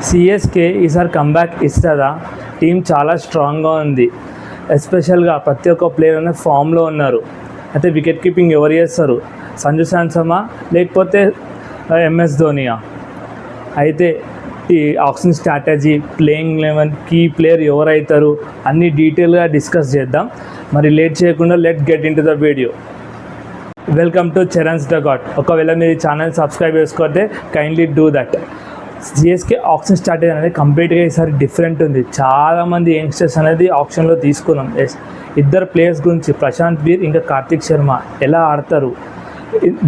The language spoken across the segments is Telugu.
సిఎస్కే ఈసారి కంబ్యాక్ ఇస్తుందా? టీం చాలా స్ట్రాంగ్గా ఉంది. ఎస్పెషల్గా ప్రతి ఒక్క ప్లేయర్ అనేది ఫామ్లో ఉన్నారు. అయితే వికెట్ కీపింగ్ ఎవరు చేస్తారు? సంజు శాంసమా లేకపోతే ఎంఎస్ ధోనియా? అయితే ఈ ఆక్షన్ స్ట్రాటజీ, ప్లేయింగ్ 11, కీ ప్లేయర్ ఎవరైతారు అన్ని డీటెయిల్గా డిస్కస్ చేద్దాం. మరి లేట్ చేయకుండా let get in to the video. Welcome to Charan's the god. ఒకవేళ మీరు ఛానల్ సబ్స్క్రైబ్ చేసుకోతే kindly do that. CSK option strategy అనేది కంప్లీట్గా ఈసారి డిఫరెంట్ ఉంది. చాలామంది యంగ్స్టర్స్ అనేది ఆప్షన్లో తీసుకున్నాం. ఇద్దరు ప్లేయర్స్ గురించి, ప్రశాంత్ వీర్ ఇంకా కార్తిక్ శర్మ ఎలా ఆడతారు,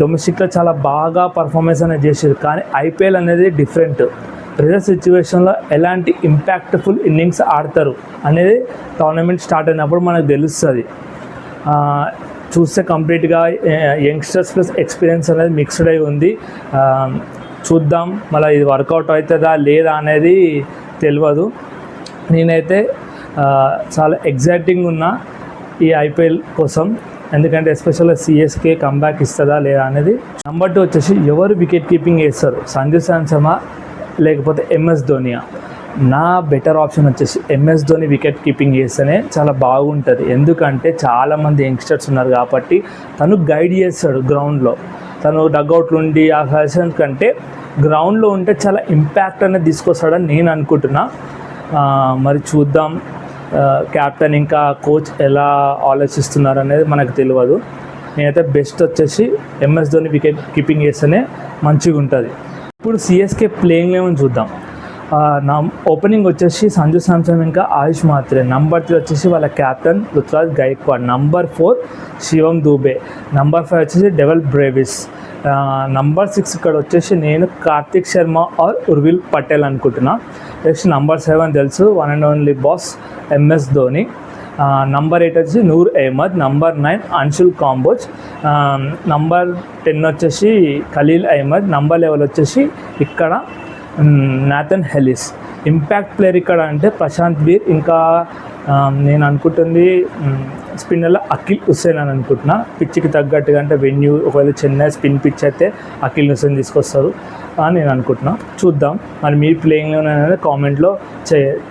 డొమెస్టిక్లో చాలా బాగా పర్ఫార్మెన్స్ అనేది చేశారు. కానీ ఐపీఎల్ అనేది డిఫరెంట్. ప్రెజర్ సిచ్యువేషన్లో ఎలాంటి ఇంపాక్ట్ఫుల్ ఇన్నింగ్స్ ఆడతారు అనేది టోర్నమెంట్ స్టార్ట్ అయినప్పుడు మనకు తెలుస్తుంది. చూస్తే కంప్లీట్గా యంగ్స్టర్స్ ప్లస్ ఎక్స్పీరియన్స్ అనేది మిక్స్డ్ అయి ఉంది. చూద్దాం మళ్ళీ ఇది వర్కౌట్ అవుతుందా లేదా అనేది తెలియదు. నేనైతే చాలా ఎగ్జైటింగ్ ఉన్నా ఈ ఐపీఎల్ కోసం, ఎందుకంటే ఎస్పెషల్గా సిఎస్కే కంబ్యాక్ ఇస్తుందా లేదా అనేది. నెంబర్ 2 వచ్చేసి ఎవరు వికెట్ కీపింగ్ చేస్తారు, సంజు శాంసమా లేకపోతే ఎంఎస్ ధోనియా? నా బెటర్ ఆప్షన్ వచ్చేసి ఎంఎస్ ధోని వికెట్ కీపింగ్ చేస్తేనే చాలా బాగుంటుంది. ఎందుకంటే చాలామంది యంగ్స్టర్స్ ఉన్నారు కాబట్టి తను గైడ్ చేస్తాడు గ్రౌండ్లో. తను డగ్అవుట్లు ఉండి ఆ సజెషన్ కంటే గ్రౌండ్లో ఉంటే చాలా ఇంపాక్ట్ అనేది తీసుకొస్తాడని నేను అనుకుంటున్నా. మరి చూద్దాం కెప్టెన్ ఇంకా కోచ్ ఎలా ఆలోచిస్తున్నారు అనేది మనకు తెలియదు. నేనైతే బెస్ట్ వచ్చేసి ఎంఎస్ ధోని వికెట్ కీపింగ్ చేస్తేనే మంచిగా ఉంటుంది. ఇప్పుడు సిఎస్కే ప్లేయింగ్ 11 చూద్దాం. నా ఓపెనింగ్ వచ్చేసి సంజు శాంసన్ ఇంకా ఆయుష్ మాత్రే. నంబర్ 3 వచ్చేసి వాళ్ళ కెప్టెన్ రుతురాజ్ గైక్వాడ్. నంబర్ 4 శివం దూబే. నంబర్ 5 వచ్చేసి డెవల్ బ్రేవిస్. నంబర్ 6 ఇక్కడ వచ్చేసి నేను కార్తిక్ శర్మ ఆర్ ఉర్విల్ పటేల్ అనుకుంటున్నా. నెక్స్ట్ నంబర్ 7 తెలుసు, one and only boss MS Dhoni. Number 8 వచ్చేసి నూర్ అహ్మద్. నంబర్ 9 అన్షుల్ కాంబోజ్. నంబర్ 10 వచ్చేసి ఖలీల్ అహ్మద్. నంబర్ 11 వచ్చేసి ఇక్కడ నాథన్ హెలిస్. ఇంపాక్ట్ ప్లేయర్ ఇక్కడ అంటే ప్రశాంత్ వీర్, ఇంకా నేను అనుకుంటుంది స్పిన్నర్లో అఖిల్ హుస్సేన్ అని అనుకుంటున్నా. పిచ్చికి తగ్గట్టుగా అంటే వెన్యూ ఒకవేళ చెన్నై స్పిన్ పిచ్ అయితే అఖిల్ హుస్సేన్ తీసుకొస్తారు అని నేను అనుకుంటున్నా. చూద్దాం మరి మీ ప్లేయింగ్ అనేది కామెంట్లో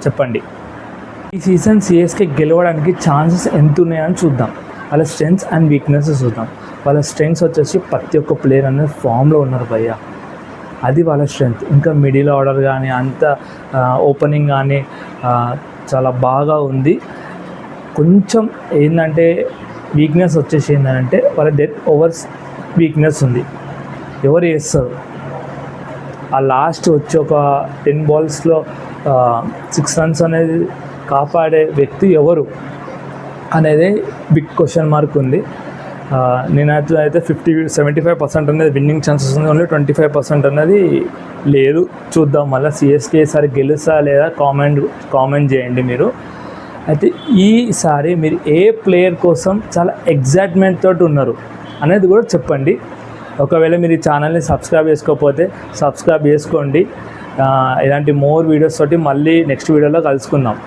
చెప్పండి. ఈ సీజన్ సిఎస్కే గెలవడానికి ఛాన్సెస్ ఎంత ఉన్నాయని చూద్దాం. వాళ్ళ స్ట్రెంగ్స్ అండ్ వీక్నెసెస్ చూద్దాం. వాళ్ళ స్ట్రెంగ్స్ వచ్చేసి ప్రతి ఒక్క ప్లేయర్ అనేది ఫామ్లో ఉన్నారు భయ్య, అది వాళ్ళ స్ట్రెంగ్త్. ఇంకా మిడిల్ ఆర్డర్ కానీ అంత ఓపెనింగ్ కానీ చాలా బాగా ఉంది. కొంచెం ఏంటంటే వీక్నెస్ వచ్చేసి ఏంటంటే వాళ్ళ డెత్ ఓవర్స్ వీక్నెస్ ఉంది. ఎవరు వేస్తారు ఆ లాస్ట్ వచ్చి ఒక 10 balls-లో 6 runs అనేది కాపాడే వ్యక్తి ఎవరు అనేది బిగ్ క్వశ్చన్ మార్క్ ఉంది. నేనైతే 75% అనేది విన్నింగ్ ఛాన్సెస్ ఉంది, ఓన్లీ 25% అనేది లేదు. చూద్దాం మళ్ళీ సిఎస్కే ఈసారి గెలుస్తా లేదా కామెంట్ చేయండి మీరు. అయితే ఈసారి మీరు ఏ ప్లేయర్ కోసం చాలా ఎగ్జైట్మెంట్ తోటి ఉన్నారు అనేది కూడా చెప్పండి. ఒకవేళ మీరు ఈ ఛానల్ని సబ్స్క్రైబ్ చేసుకోకపోతే సబ్స్క్రైబ్ చేసుకోండి. ఇలాంటి మోర్ వీడియోస్ తోటి మళ్ళీ నెక్స్ట్ వీడియోలో కలుసుకుందాం.